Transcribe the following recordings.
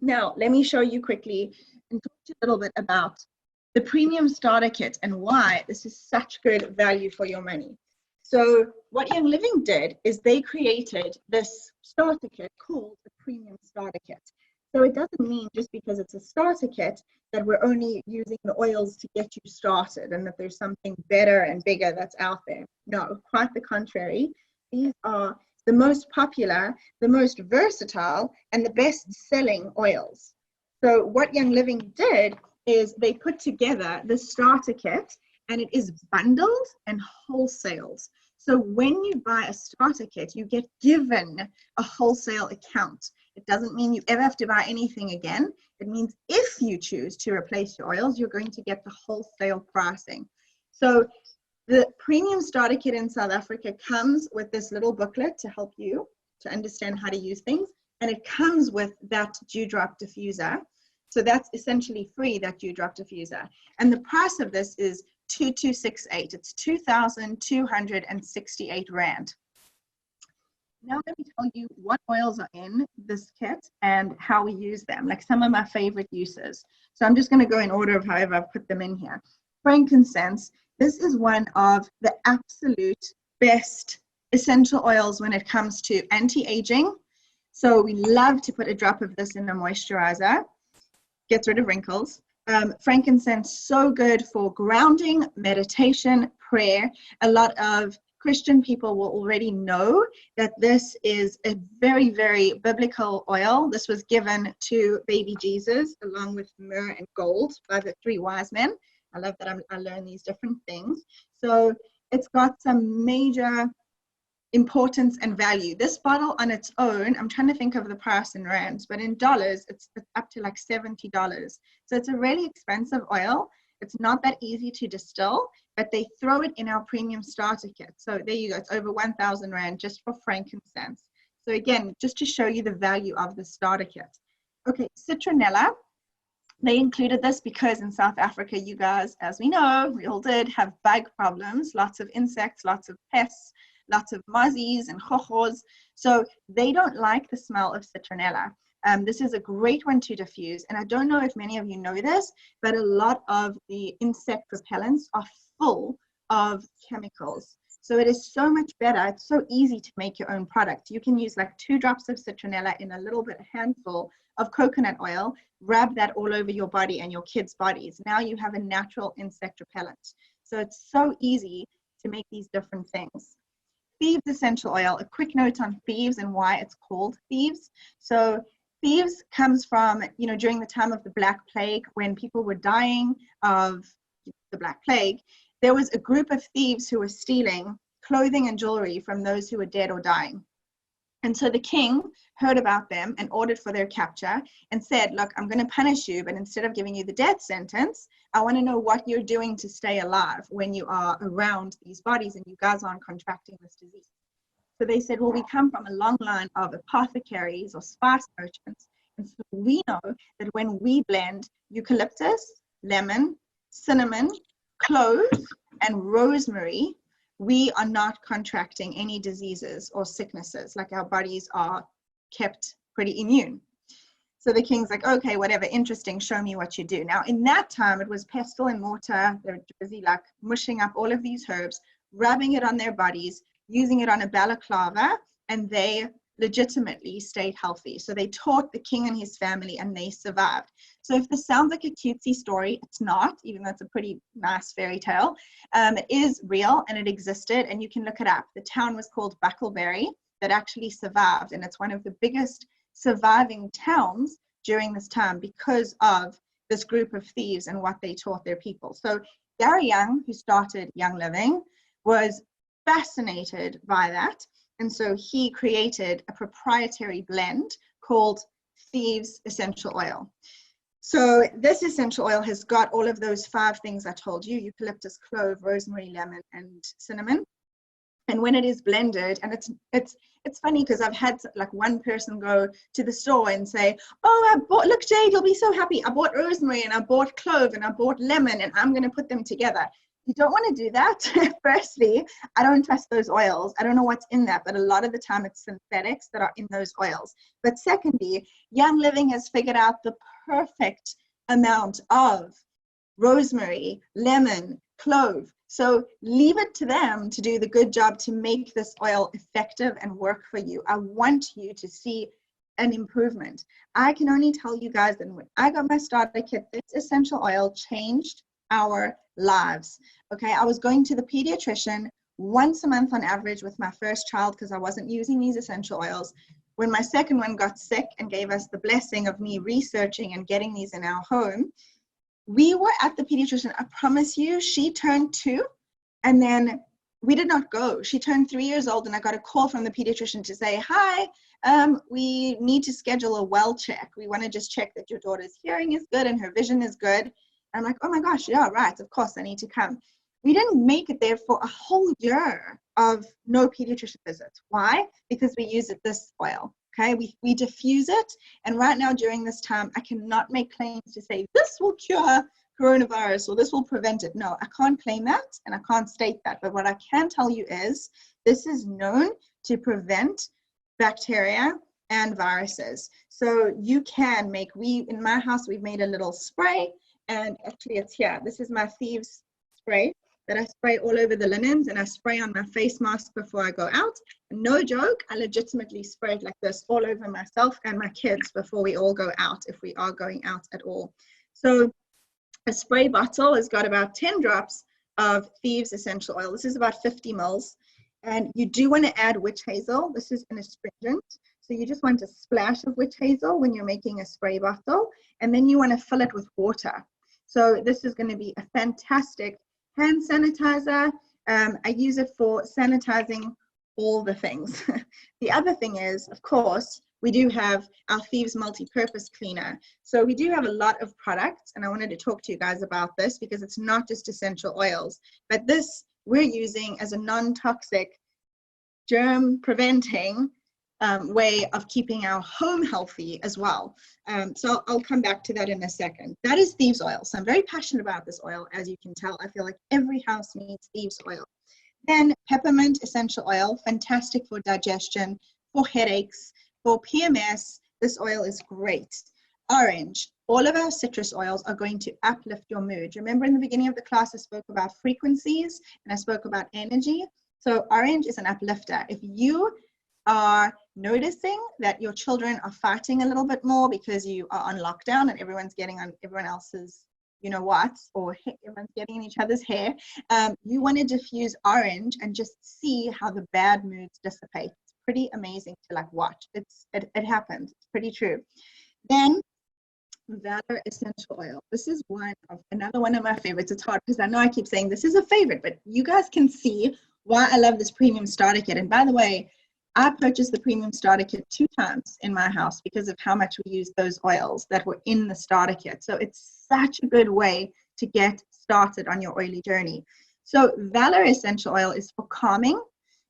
Now, let me show you quickly and talk to you a little bit about the premium starter kit and why this is such good value for your money. So what Young Living did is they created this starter kit called a premium starter kit. So it doesn't mean just because it's a starter kit that we're only using the oils to get you started and that there's something better and bigger that's out there. No, quite the contrary. These are the most popular, the most versatile, and the best-selling oils. So what Young Living did is they put together the starter kit, and it is bundled and wholesales. So when you buy a starter kit, you get given a wholesale account. It doesn't mean you ever have to buy anything again. It means if you choose to replace your oils, you're going to get the wholesale pricing. So the premium starter kit in South Africa comes with this little booklet to help you to understand how to use things. And it comes with that dewdrop diffuser. So that's essentially free, that dewdrop diffuser. And the price of this is 2268. It's 2,268 Rand. Now let me tell you what oils are in this kit and how we use them, like some of my favorite uses. So I'm just going to go in order of however I've put them in here. Frankincense. This is one of the absolute best essential oils when it comes to anti-aging. So we love to put a drop of this in a moisturizer. Gets rid of wrinkles. Frankincense, so good for grounding, meditation, prayer. A lot of Christian people will already know that this is a very, very biblical oil. This was given to baby Jesus along with myrrh and gold by the 3 wise men. I love that I learn these different things. So it's got some major importance and value. This bottle on its own, I'm trying to think of the price in rands, but in dollars, it's up to like $70. So it's a really expensive oil. It's not that easy to distill, but they throw it in our premium starter kit. So there you go. It's over 1,000 Rand just for frankincense. So again, just to show you the value of the starter kit. Okay, Citronella. They included this because in South Africa, you guys, as we know, we all did have bug problems, lots of insects, lots of pests, lots of mozzies and chochos. So they don't like the smell of citronella. This is a great one to diffuse. And I don't know if many of you know this, but a lot of the insect repellents are full of chemicals. So it is so much better. It's so easy to make your own product. You can use like 2 drops of citronella in a little bit, a handful of coconut oil, rub that all over your body and your kids' bodies. Now you have a natural insect repellent. So it's so easy to make these different things. Thieves Essential Oil, a quick note on thieves and why it's called thieves. So thieves comes from, during the time of the Black Plague, when people were dying of the Black Plague, there was a group of thieves who were stealing clothing and jewelry from those who were dead or dying. And so the king heard about them and ordered for their capture and said, look, I'm going to punish you, but instead of giving you the death sentence, I want to know what you're doing to stay alive when you are around these bodies and you guys aren't contracting this disease. So they said, well, we come from a long line of apothecaries or spice merchants. And so we know that when we blend eucalyptus, lemon, cinnamon, cloves, and rosemary, we are not contracting any diseases or sicknesses, like our bodies are kept pretty immune. So the king's like, okay, whatever, interesting, show me what you do. Now, in that time, it was pestle and mortar. They're busy like mushing up all of these herbs, rubbing it on their bodies, using it on a balaclava, and they legitimately stayed healthy. So they taught the king and his family, and they survived. So if this sounds like a cutesy story, it's not, even though it's a pretty nice fairy tale. It is real, and it existed, and you can look it up. The town was called Buckleberry that actually survived, and it's one of the biggest surviving towns during this time because of this group of thieves and what they taught their people. So Gary Young, who started Young Living, was fascinated by that. And so he created a proprietary blend called Thieves Essential Oil. So this essential oil has got all of those 5 things I told you: eucalyptus, clove, rosemary, lemon, and cinnamon. And when it is blended, and it's funny because I've had like one person go to the store and say, oh, I bought, look, Jade, you'll be so happy. I bought rosemary and I bought clove and I bought lemon and I'm going to put them together. You don't want to do that. Firstly, I don't trust those oils. I don't know what's in that, but a lot of the time it's synthetics that are in those oils. But secondly, Young Living has figured out the perfect amount of rosemary, lemon, clove. So leave it to them to do the good job to make this oil effective and work for you. I want you to see an improvement. I can only tell you guys that when I got my starter kit, this essential oil changed our lives. Okay, I was going to the pediatrician once a month on average with my first child because I wasn't using these essential oils. When my second one got sick and gave us the blessing of me researching and getting these in our home, we were at the pediatrician. I promise you, she turned 2 and then we did not go. She turned 3 years old and I got a call from the pediatrician to say, hi, we need to schedule a well check. We want to just check that your daughter's hearing is good and her vision is good. I'm like, oh my gosh, yeah, right, of course, I need to come. We didn't make it there for a whole year of no pediatrician visits. Why? Because we use this oil, okay? We diffuse it, and right now during this time, I cannot make claims to say this will cure coronavirus or this will prevent it. No, I can't claim that, and I can't state that, but what I can tell you is this is known to prevent bacteria and viruses. So you can make, in my house, we've made a little spray, and actually it's here. This is my Thieves spray that I spray all over the linens and I spray on my face mask before I go out. No joke, I legitimately spray it like this all over myself and my kids before we all go out, if we are going out at all. So a spray bottle has got about 10 drops of Thieves Essential Oil. This is about 50 mils. And you do want to add witch hazel. This is an astringent. So you just want a splash of witch hazel when you're making a spray bottle. And then you want to fill it with water. So this is going to be a fantastic hand sanitizer. I use it for sanitizing all the things. The other thing is, of course, we do have our Thieves multi-purpose cleaner. So we do have a lot of products, and I wanted to talk to you guys about this because it's not just essential oils, but this we're using as a non-toxic, germ-preventing way of keeping our home healthy as well. So I'll come back to that in a second. That is Thieves Oil. So I'm very passionate about this oil, as you can tell. I feel like every house needs Thieves Oil. Then peppermint essential oil, fantastic for digestion, for headaches, for PMS. This oil is great. Orange. All of our citrus oils are going to uplift your mood. Remember in the beginning of the class, I spoke about frequencies and I spoke about energy. So orange is an uplifter. If you are noticing that your children are fighting a little bit more because you are on lockdown and everyone's getting on everyone else's, you know what, or everyone's getting in each other's hair, you want to diffuse orange and just see how the bad moods dissipate. It's pretty amazing to like watch. It happens. It's pretty true. Then Valerie essential oil. This is another one of my favorites. It's hard because I know I keep saying this is a favorite, but you guys can see why I love this premium starter kit. And by the way, I purchased the premium starter kit 2 times in my house because of how much we use those oils that were in the starter kit. So it's such a good way to get started on your oily journey. So Valerie essential oil is for calming.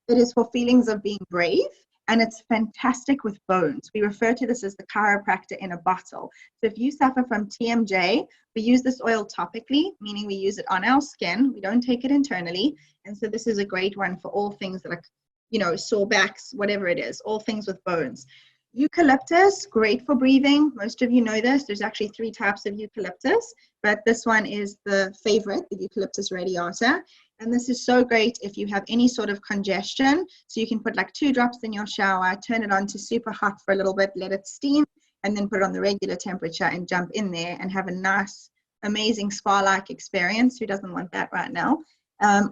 It is for feelings of being brave. And it's fantastic with bones. We refer to this as the chiropractor in a bottle. So if you suffer from TMJ, we use this oil topically, meaning we use it on our skin. We don't take it internally. And so this is a great one for all things that are, you know, sore backs, whatever it is, all things with bones. Eucalyptus, great for breathing. Most of you know this. There's actually 3 types of eucalyptus, but this one is the favorite, the Eucalyptus radiata. And this is so great if you have any sort of congestion. So you can put like 2 drops in your shower, turn it on to super hot for a little bit, let it steam, and then put it on the regular temperature and jump in there and have a nice, amazing spa-like experience. Who doesn't want that right now?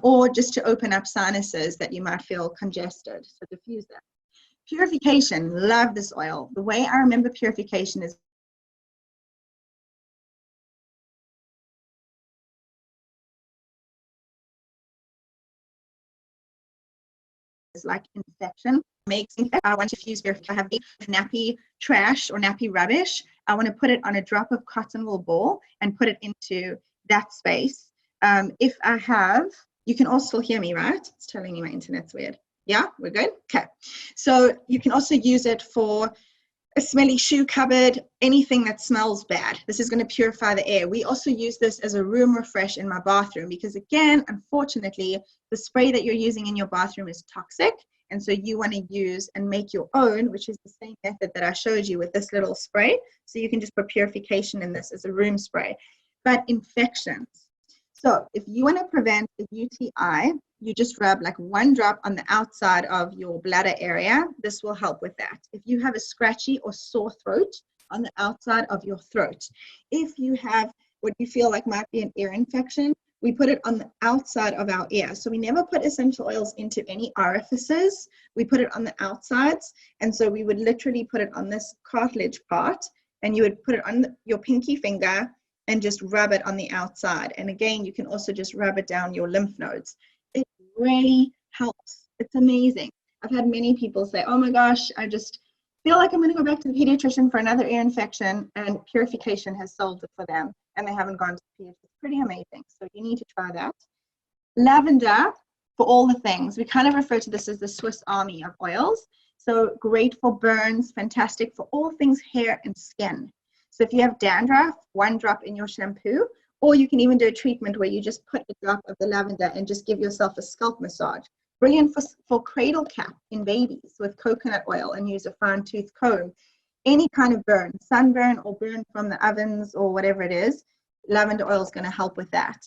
Or just to open up sinuses that you might feel congested. So diffuse that. Purification, love this oil. The way I remember purification is like infection makes infection. I want to fuse if I have nappy trash or nappy rubbish, I want to put it on a drop of cotton wool ball and put it into that space. If I have, you can all still hear me, right? It's telling me my internet's weird. Yeah, we're good. Okay. So you can also use it for a smelly shoe cupboard, anything that smells bad. This is going to purify the air. We also use this as a room refresh in my bathroom because, again, unfortunately, the spray that you're using in your bathroom is toxic. And so you want to use and make your own, which is the same method that I showed you with this little spray. So you can just put purification in this as a room spray. But infections. So if you want to prevent a UTI, you just rub like 1 drop on the outside of your bladder area. This will help with that. If you have a scratchy or sore throat, on the outside of your throat. If you have what you feel like might be an ear infection, we put it on the outside of our ear. So we never put essential oils into any orifices. We put it on the outsides. And so we would literally put it on this cartilage part, and you would put it on your pinky finger and just rub it on the outside. And again, you can also just rub it down your lymph nodes. It really helps. It's amazing. I've had many people say, oh my gosh, I just feel like I'm going to go back to the pediatrician for another ear infection, and Purification has solved it for them, and they haven't gone to the pediatrician. It's pretty amazing. So you need to try that. Lavender, for all the things. We kind of refer to this as the Swiss Army of oils. So great for burns, fantastic for all things hair and skin. So if you have dandruff, 1 drop in your shampoo, or you can even do a treatment where you just put a drop of the lavender and just give yourself a scalp massage. Brilliant for cradle cap in babies with coconut oil, and use a fine tooth comb. Any kind of burn, sunburn or burn from the ovens or whatever it is, lavender oil is going to help with that.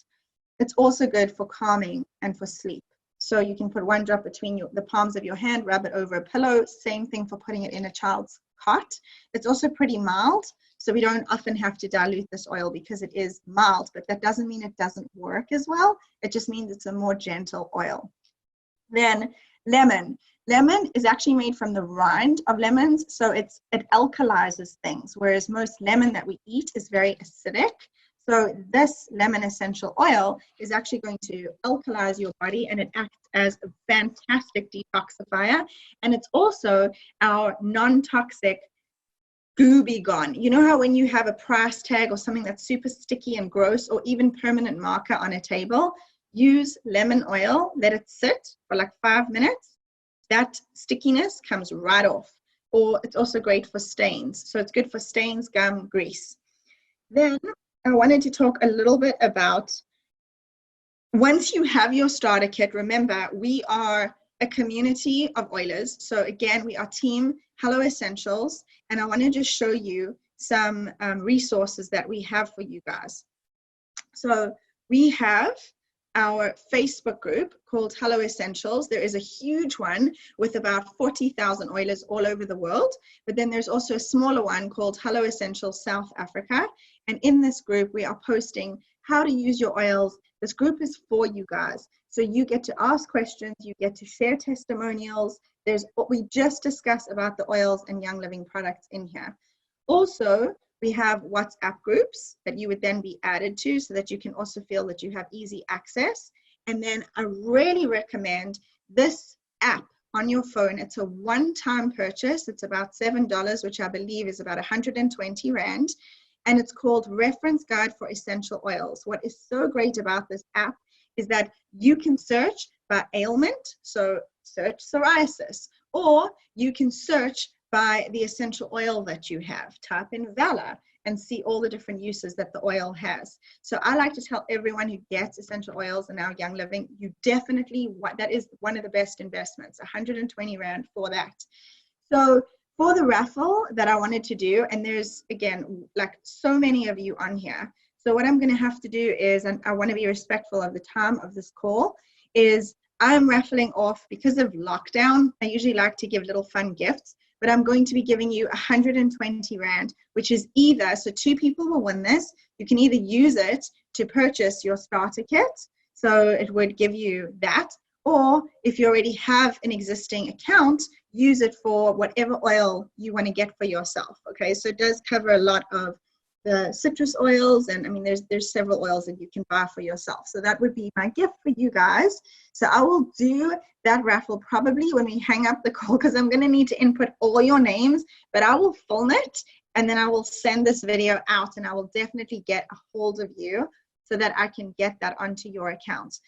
It's also good for calming and for sleep. So you can put 1 drop between the palms of your hand, rub it over a pillow. Same thing for putting it in a child's cot. It's also pretty mild, so we don't often have to dilute this oil because it is mild, but that doesn't mean it doesn't work as well. It just means it's a more gentle oil. Then lemon. Lemon is actually made from the rind of lemons, so it alkalizes things, whereas most lemon that we eat is very acidic. So this lemon essential oil is actually going to alkalize your body, and it acts as a fantastic detoxifier. And it's also our non-toxic Gooby Gone. You know how when you have a price tag or something that's super sticky and gross, or even permanent marker on a table, use lemon oil, let it sit for like 5 minutes. That stickiness comes right off. Or it's also great for stains. So it's good for stains, gum, grease. Then I wanted to talk a little bit about, once you have your starter kit, remember we are a community of oilers. So again, we are Team Hello Essentials, and I want to just show you some resources that we have for you guys. So we have our Facebook group called Hello Essentials. There is a huge one with about 40,000 oilers all over the world, but then there's also a smaller one called Hello Essentials South Africa. And in this group, we are posting how to use your oils. This group is for you guys. So you get to ask questions, you get to share testimonials. There's what we just discussed about the oils and Young Living products in here. Also, we have WhatsApp groups that you would then be added to so that you can also feel that you have easy access. And then I really recommend this app on your phone. It's a one-time purchase. It's about $7, which I believe is about 120 Rand. And it's called Reference Guide for Essential Oils. What is so great about this app is that you can search by ailment. So search psoriasis, or you can search by the essential oil that you have. Type in Valor and see all the different uses that the oil has. So I like to tell everyone who gets essential oils in our Young Living, you definitely, that is one of the best investments, 120 Rand for that. So for the raffle that I wanted to do, and there's, again, like so many of you on here. So what I'm going to have to do is, and I want to be respectful of the time of this call, is I'm raffling off, because of lockdown, I usually like to give little fun gifts, but I'm going to be giving you 120 Rand, which is either, so 2 people will win this. You can either use it to purchase your starter kit, so it would give you that, or if you already have an existing account, use it for whatever oil you want to get for yourself. Okay, so it does cover a lot of the citrus oils, and I mean there's several oils that you can buy for yourself. So that would be my gift for you guys. So I will do that raffle probably when we hang up the call, because I'm going to need to input all your names, but I will film it and then I will send this video out, and I will definitely get a hold of you so that I can get that onto your account.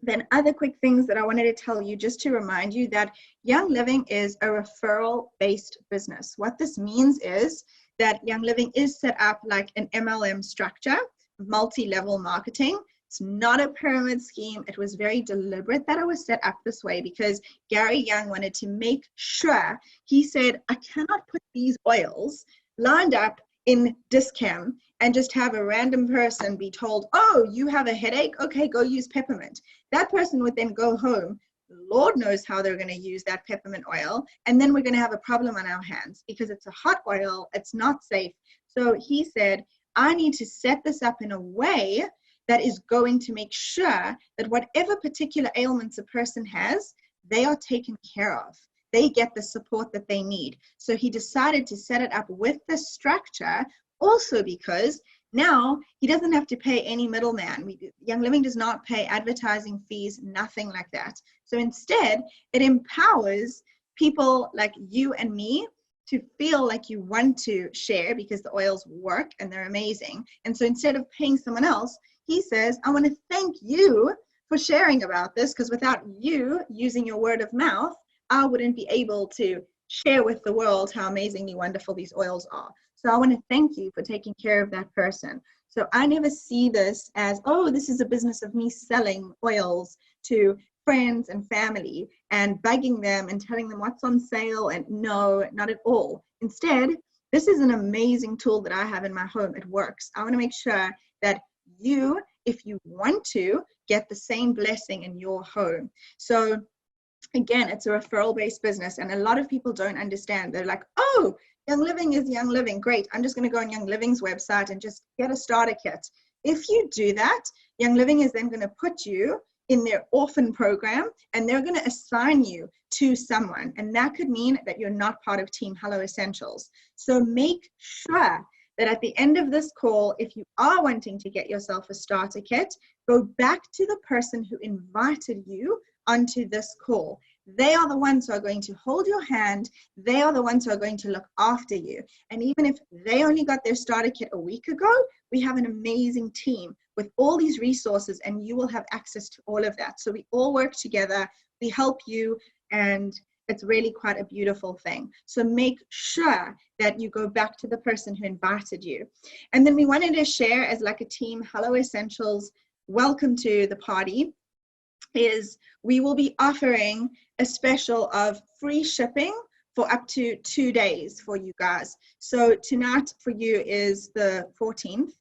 Then other quick things that I wanted to tell you, just to remind you that Young Living is a referral-based business. What this means is that Young Living is set up like an MLM structure, multi-level marketing. It's not a pyramid scheme. It was very deliberate that it was set up this way because Gary Young wanted to make sure, he said, I cannot put these oils lined up in Discam and just have a random person be told, oh, you have a headache? Okay, go use peppermint. That person would then go home. Lord knows how they're going to use that peppermint oil. And then we're going to have a problem on our hands because it's a hot oil. It's not safe. So he said, I need to set this up in a way that is going to make sure that whatever particular ailments a person has, they are taken care of. They get the support that they need. So he decided to set it up with this structure also because now he doesn't have to pay any middleman. Young Living does not pay advertising fees, nothing like that. So instead, it empowers people like you and me to feel like you want to share because the oils work and they're amazing. And so instead of paying someone else, he says, I want to thank you for sharing about this because without you using your word of mouth, I wouldn't be able to share with the world how amazingly wonderful these oils are. So I want to thank you for taking care of that person. So I never see this as, oh, this is a business of me selling oils to friends and family and begging them and telling them what's on sale. And no, not at all. Instead, this is an amazing tool that I have in my home. It works. I want to make sure that you, if you want to, get the same blessing in your home. So again, it's a referral-based business, and a lot of people don't understand. They're like, oh, Young Living is Young Living. Great, I'm just going to go on Young Living's website and just get a starter kit. If you do that, Young Living is then going to put you in their orphan program, and they're going to assign you to someone, and that could mean that you're not part of Team Hello Essentials. So make sure that at the end of this call, if you are wanting to get yourself a starter kit, go back to the person who invited you onto this call. They are the ones who are going to hold your hand. They are the ones who are going to look after you. And even if they only got their starter kit a week ago, we have an amazing team with all these resources, and you will have access to all of that. So we all work together, we help you, and it's really quite a beautiful thing. So make sure that you go back to the person who invited you. And then we wanted to share as like a team, Hello Essentials, welcome to the party, is we will be offering a special of free shipping for up to 2 days for you guys. So tonight for you is the 14th.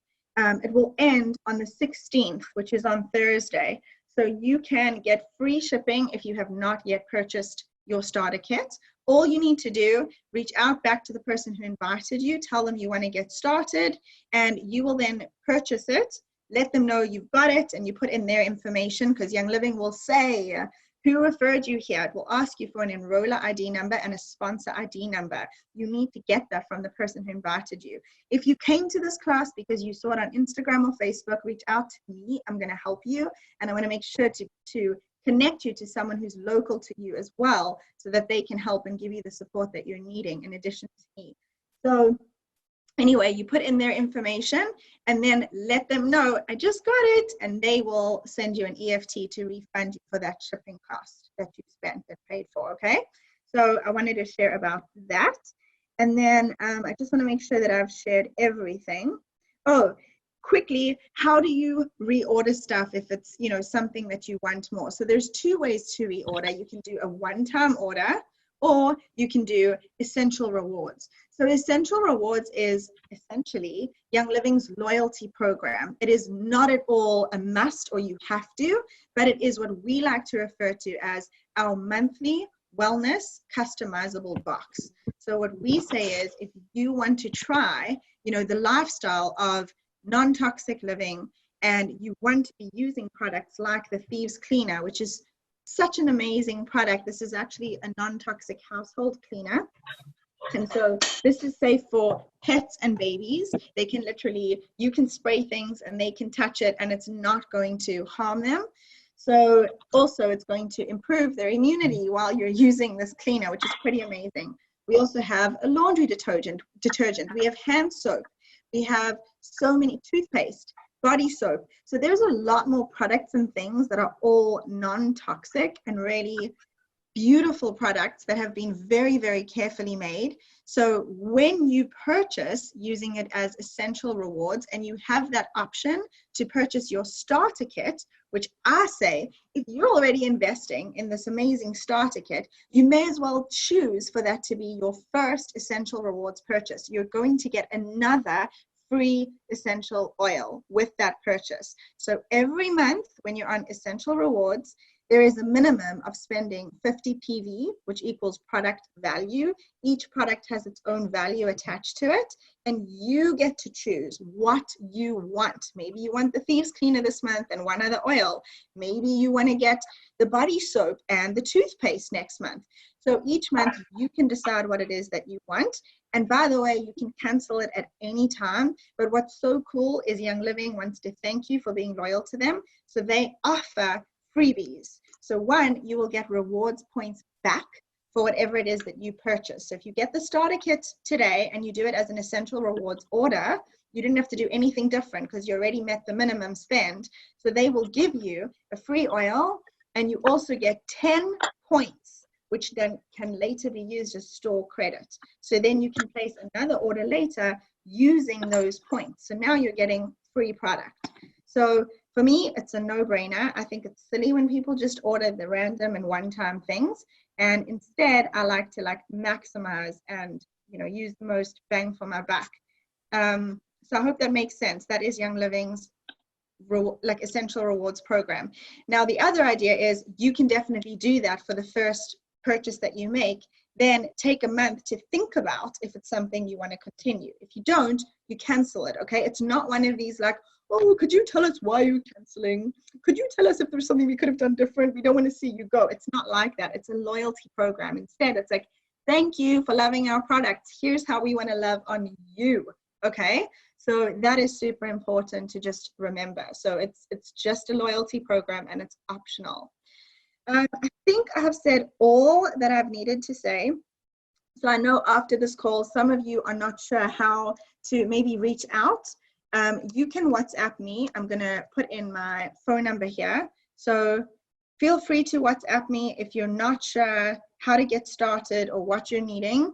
It will end on the 16th, which is on Thursday. So you can get free shipping if you have not yet purchased your starter kit. All you need to do, reach out back to the person who invited you, tell them you want to get started, and you will then purchase it. Let them know you've got it, and you put in their information, because Young Living will say who referred you here. It will ask you for an enroller ID number and a sponsor ID number. You need to get that from the person who invited you. If you came to this class because you saw it on Instagram or Facebook, reach out to me. I'm going to help you, and I want to make sure to connect you to someone who's local to you as well, so that they can help and give you the support that you're needing in addition to me. So anyway, you put in their information and then let them know, I just got it, and they will send you an EFT to refund you for that shipping cost that you spent and paid for, okay? So I wanted to share about that. And then I just want to make sure that I've shared everything. Oh, quickly, how do you reorder stuff if it's, you know, something that you want more? So there's 2 ways to reorder. You can do a one-time order, or you can do essential rewards. So essential rewards is essentially Young Living's loyalty program. It is not at all a must or you have to, but it is what we like to refer to as our monthly wellness customizable box. So what we say is, if you want to try, you know, the lifestyle of non-toxic living, and you want to be using products like the Thieves Cleaner, which is such an amazing product. This is actually a non-toxic household cleaner. And so this is safe for pets and babies. They can literally, you can spray things and they can touch it and it's not going to harm them. So also it's going to improve their immunity while you're using this cleaner, which is pretty amazing. We also have a laundry detergent. We have hand soap. We have so many toothpaste. body soap. So there's a lot more products and things that are all non-toxic and really beautiful products that have been very, very carefully made. So when you purchase using it as essential rewards, and you have that option to purchase your starter kit, which I say, if you're already investing in this amazing starter kit, you may as well choose for that to be your first essential rewards purchase. You're going to get another free essential oil with that purchase. So every month when you're on essential rewards, there is a minimum of spending 50 PV, which equals product value. Each product has its own value attached to it, and you get to choose what you want. Maybe you want the Thieves Cleaner this month and one other oil. Maybe you want to get the body soap and the toothpaste next month. So each month you can decide what it is that you want. And by the way, you can cancel it at any time. But what's so cool is Young Living wants to thank you for being loyal to them. So they offer freebies. So one, you will get rewards points back for whatever it is that you purchase. So if you get the starter kit today and you do it as an essential rewards order, you didn't have to do anything different because you already met the minimum spend. So they will give you a free oil, and you also get 10 points, which then can later be used as store credit. So then you can place another order later using those points. So now you're getting free product. So for me, it's a no-brainer. I think it's silly when people just order the random and one-time things. And instead, I like to maximize and use the most bang for my buck. So I hope that makes sense. That is Young Living's essential rewards program. Now, the other idea is you can definitely do that for the first purchase that you make. Then take a month to think about if it's something you want to continue. If you don't, you cancel it. Okay, it's not one of these oh, could you tell us why you're canceling? Could you tell us if there's something we could have done different? We don't want to see you go. It's not like that. It's a loyalty program. Instead, it's like, thank you for loving our products. Here's how we want to love on you. Okay, so that is super important to just remember. So it's just a loyalty program, and it's optional. I think I have said all that I've needed to say. So I know after this call, some of you are not sure how to maybe reach out. You can WhatsApp me. I'm going to put in my phone number here. So feel free to WhatsApp me if you're not sure how to get started or what you're needing.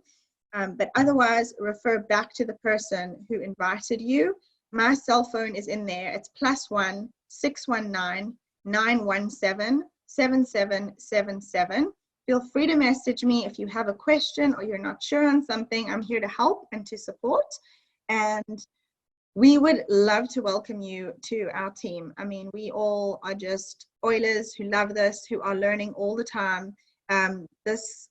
But otherwise, refer back to the person who invited you. My cell phone is in there. It's +1 619 917 7777. Feel free to message me if you have a question or you're not sure on something. I'm here to help and to support. And we would love to welcome you to our team. I mean, we all are just oilers who love this, who are learning all the time. This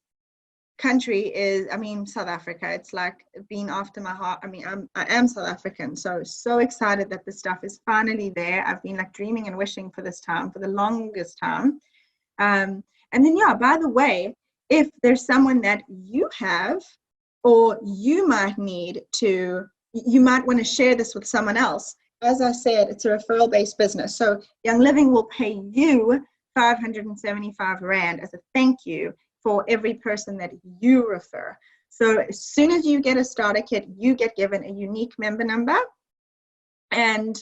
country is, South Africa, it's like being after my heart. I am South African, so excited that this stuff is finally there. I've been dreaming and wishing for this time for the longest time. And then, yeah, by the way, if there's someone that you have or you might need to, you might want to share this with someone else. As I said, it's a referral-based business. So Young Living will pay you 575 Rand as a thank you for every person that you refer. So as soon as you get a starter kit, you get given a unique member number, and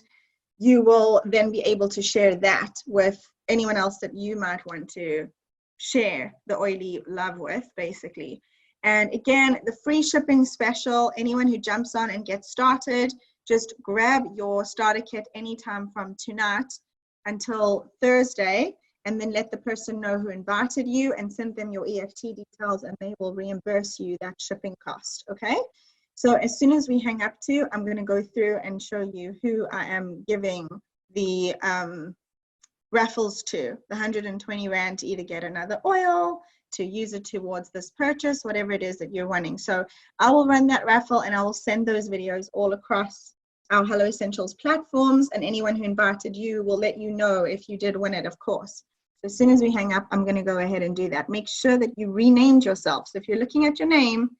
you will then be able to share that with anyone else that you might want to share the oily love with, basically. And again, the free shipping special, anyone who jumps on and gets started, just grab your starter kit anytime from tonight until Thursday, and then let the person know who invited you and send them your EFT details, and they will reimburse you that shipping cost, okay? So as soon as we hang up too, I'm gonna go through and show you who I am giving the raffles to, the 120 Rand to either get another oil, to use it towards this purchase, whatever it is that you're wanting. So I will run that raffle, and I will send those videos all across our Hello Essentials platforms, and anyone who invited you will let you know if you did win it, of course. So as soon as we hang up, I'm going to go ahead and do that. Make sure that you renamed yourself. So if you're looking at your name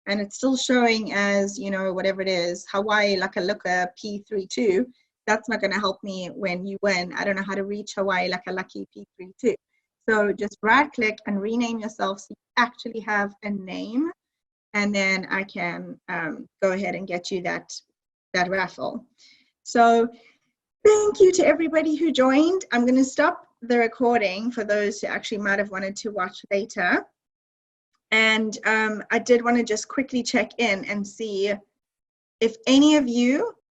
and it's still showing as, whatever it is, Hawaii Laka P32, that's not going to help me when you win. I don't know how to reach Hawaii Laka Lucky P32. So just right click and rename yourself so you actually have a name, and then I can go ahead and get you that raffle. So Thank you to everybody who joined. I'm going to stop the recording for those who actually might have wanted to watch later. And I did want to just quickly check in and see if any of you